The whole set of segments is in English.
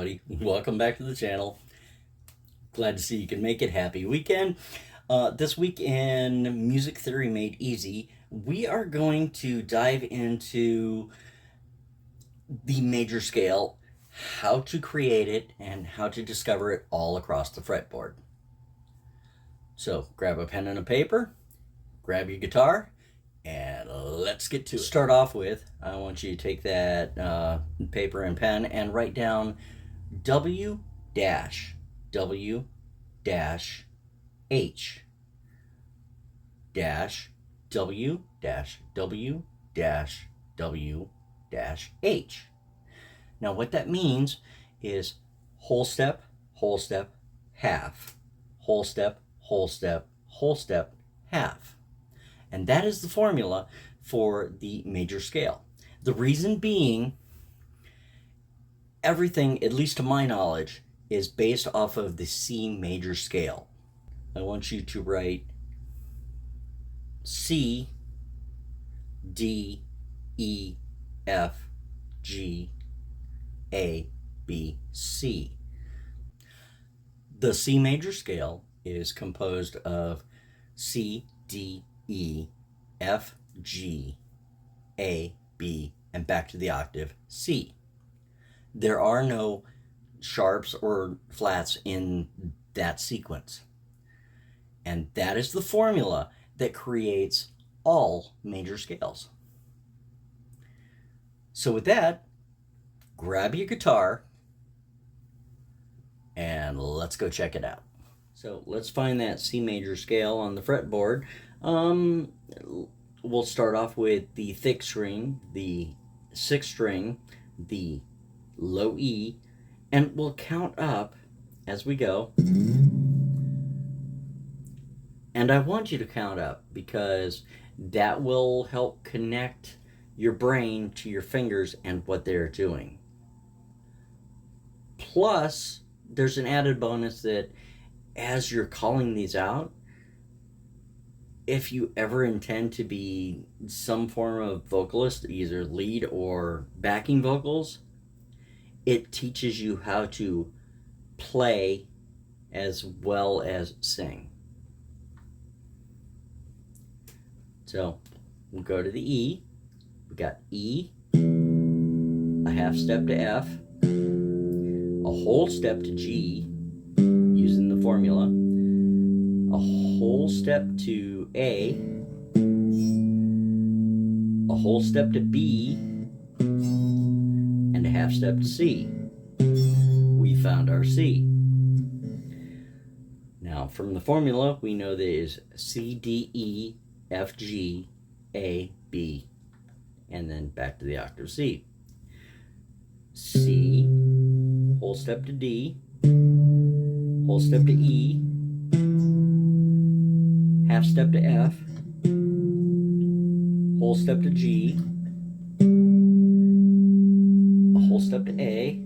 everybody. Welcome back to the channel. Glad to see you can make it. Happy weekend. This week in Music Theory Made Easy, we are going to dive into the major scale, how to create it, and how to discover it all across the fretboard. So grab a pen and a paper, grab your guitar, and let's get to it. Start off with, I want you to take that paper and pen and write down W dash W dash H dash W dash W dash W dash H. Now what that means is whole step, half, whole step, half. And that is the formula for the major scale. The reason being, everything, at least to my knowledge, is based off of the C major scale. I want you to write C, D, E, F, G, A, B, C. The C major scale is composed of C, D, E, F, G, A, B, and back to the octave C. There are no sharps or flats in that sequence. And that is the formula that creates all major scales. So with that, grab your guitar and let's go check it out. So let's find that C major scale on the fretboard. We'll start off with the thick string, the sixth string, the low E, and we'll count up as we go. And I want you to count up because that will help connect your brain to your fingers and what they're doing. Plus, there's an added bonus that as you're calling these out, if you ever intend to be some form of vocalist, either lead or backing vocals, it teaches you how to play as well as sing. So we'll go to the E. We got E, a half step to F, a whole step to G, using the formula, a whole step to A, a whole step to B, and a half step to C. We found our C. Now from the formula, we know that it is C, D, E, F, G, A, B, and then back to the octave C. C, whole step to D, whole step to E, half step to F, whole step to G, a whole step to A,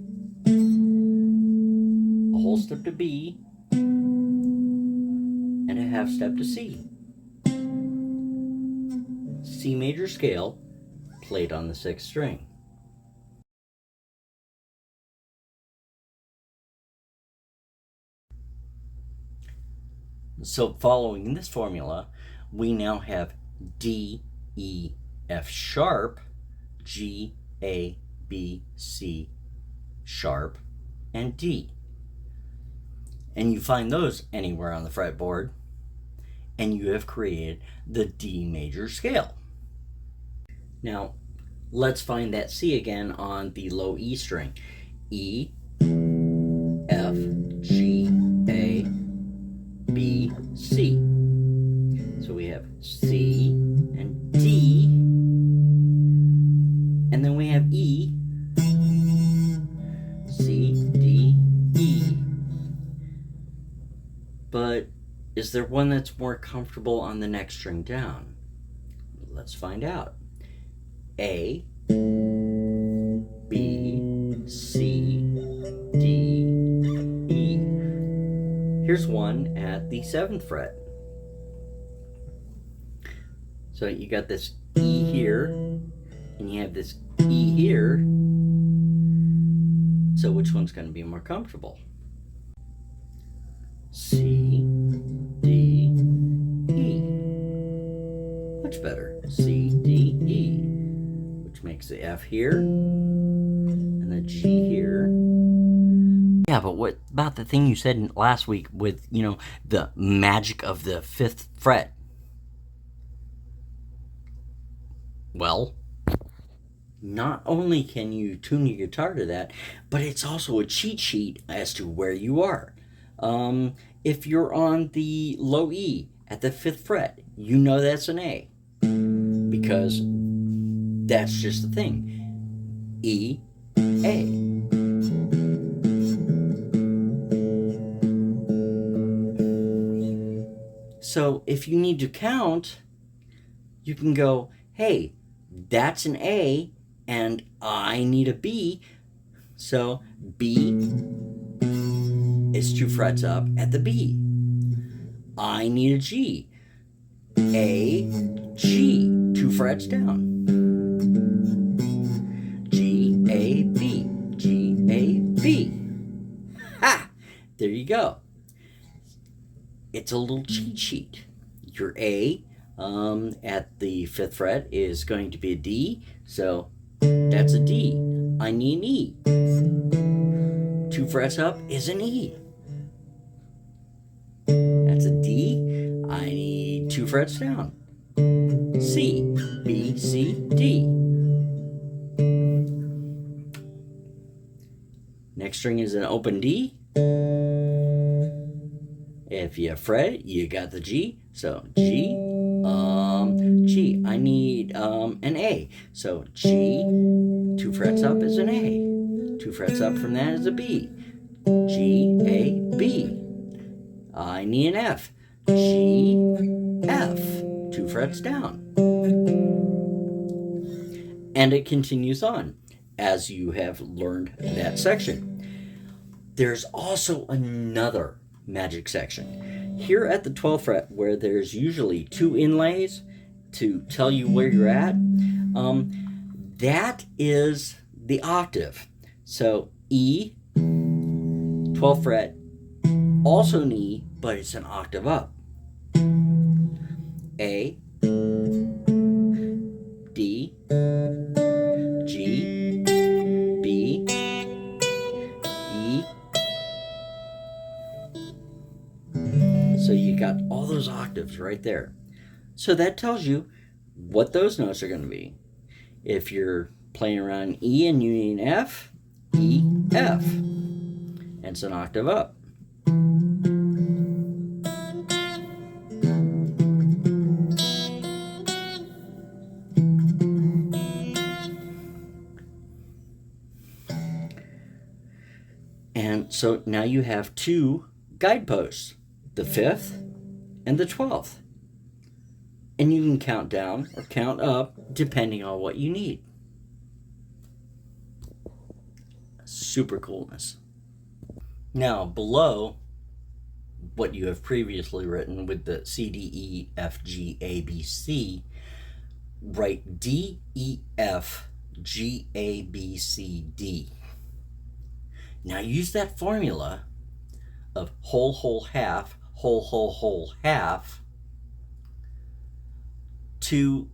a whole step to B, and a half step to C. C major scale played on the sixth string. So following this formula, we now have D, E, F sharp, G, A, B, C sharp, and D. And you find those anywhere on the fretboard, and you have created the D major scale. Now, let's find that C again on the low E string. E, F, G, A, B, C. So we have C and D, and then we have E, C, D, E. But is there one that's more comfortable on the next string down? Let's find out. A, B, C, D, E. Here's one at the 7th fret. So you got this E here, and you have this E here, So which one's going to be more comfortable? C, D, E. Much better. C, D, E. Which makes the F here and the G here. Yeah, but what about the thing you said last week with, the magic of the 5th fret? Well, not only can you tune your guitar to that, but it's also a cheat sheet as to where you are. If you're on the low E at the 5th fret, you know that's an A, because that's just the thing. E, A. So if you need to count, you can go, hey, that's an A, and I need a B, so B is 2 frets up at the B. I need a G. A, G, 2 frets down. G, A, B, G, A, B. Ha! There you go. It's a little cheat sheet. Your A at the 5th fret is going to be a D, so that's a D. I need an E. 2 frets up is an E. That's a D. I need 2 frets down. C, B, C, D. Next string is an open D. If you fret it, you got the G. So G, G. I need an A. So G, 2 frets up is an A. 2 frets up from that is a B. G, A, B. I need an F. G, F. 2 frets down. And it continues on as you have learned that section. There's also another magic section. Here at the 12th fret, where there's usually 2 inlays to tell you where you're at, that is the octave. So E, 12th fret, also an E, but it's an octave up. A, D, G, B, E. So you got all those octaves right there. So that tells you what those notes are going to be. If you're playing around E and you need an F, E, F. And it's an octave up. And so now you have 2 guideposts, the 5th and the 12th. And you can count down or count up depending on what you need. Super coolness. Now, below what you have previously written with the C, D, E, F, G, A, B, C, write D, E, F, G, A, B, C, D. Now use that formula of whole, whole, half, whole, whole, whole, half to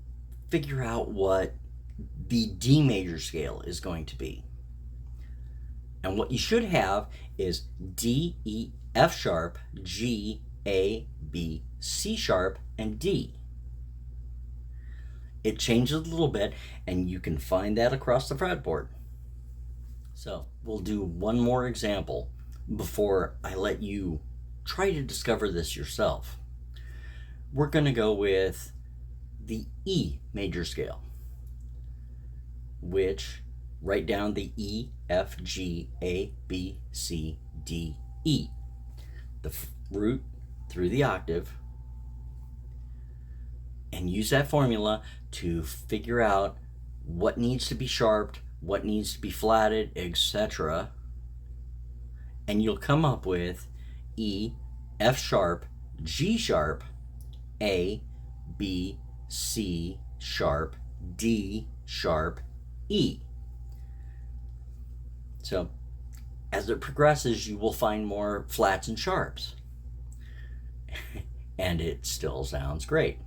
figure out what the D major scale is going to be. And what you should have is D, E, F sharp, G, A, B, C sharp, and D. It changes a little bit, and you can find that across the fretboard. So we'll do one more example before I let you try to discover this yourself. We're going to go with the E major scale, which write down the E, F, G, A, B, C, D, E. The root through the octave, and use that formula to figure out what needs to be sharped, what needs to be flatted, etc. And you'll come up with E, F sharp, G sharp, A, B, C sharp, D sharp, E. So As it progresses, you will find more flats and sharps. And it still sounds great.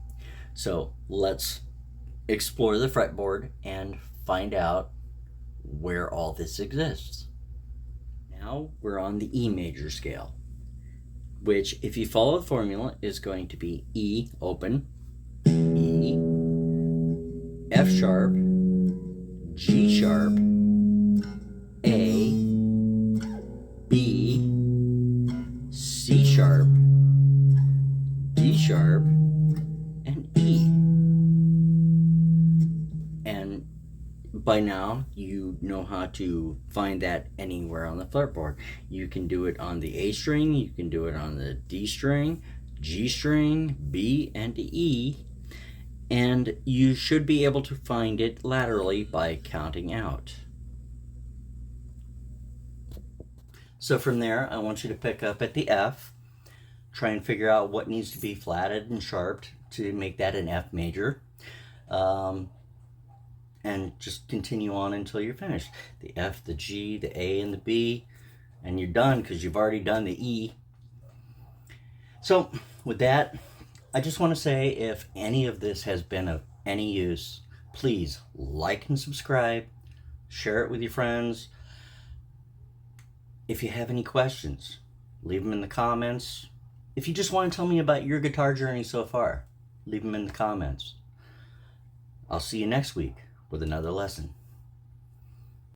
So let's explore the fretboard and find out where all this exists. Now we're on the E major scale, which, if you follow the formula, is going to be E open, E, F sharp, G sharp, A, B, C sharp, D sharp, and E. And by now, you know how to find that anywhere on the fretboard. You can do it on the A string, you can do it on the D string, G string, B, and E. And you should be able to find it laterally by counting out. So from there, I want you to pick up at the F, try and figure out what needs to be flatted and sharped to make that an F major. And just continue on until you're finished. The F, the G, the A, and the B, and you're done because you've already done the E. So with that, I just want to say, if any of this has been of any use, please like and subscribe, share it with your friends. If you have any questions, leave them in the comments. If you just want to tell me about your guitar journey so far, leave them in the comments. I'll see you next week with another lesson.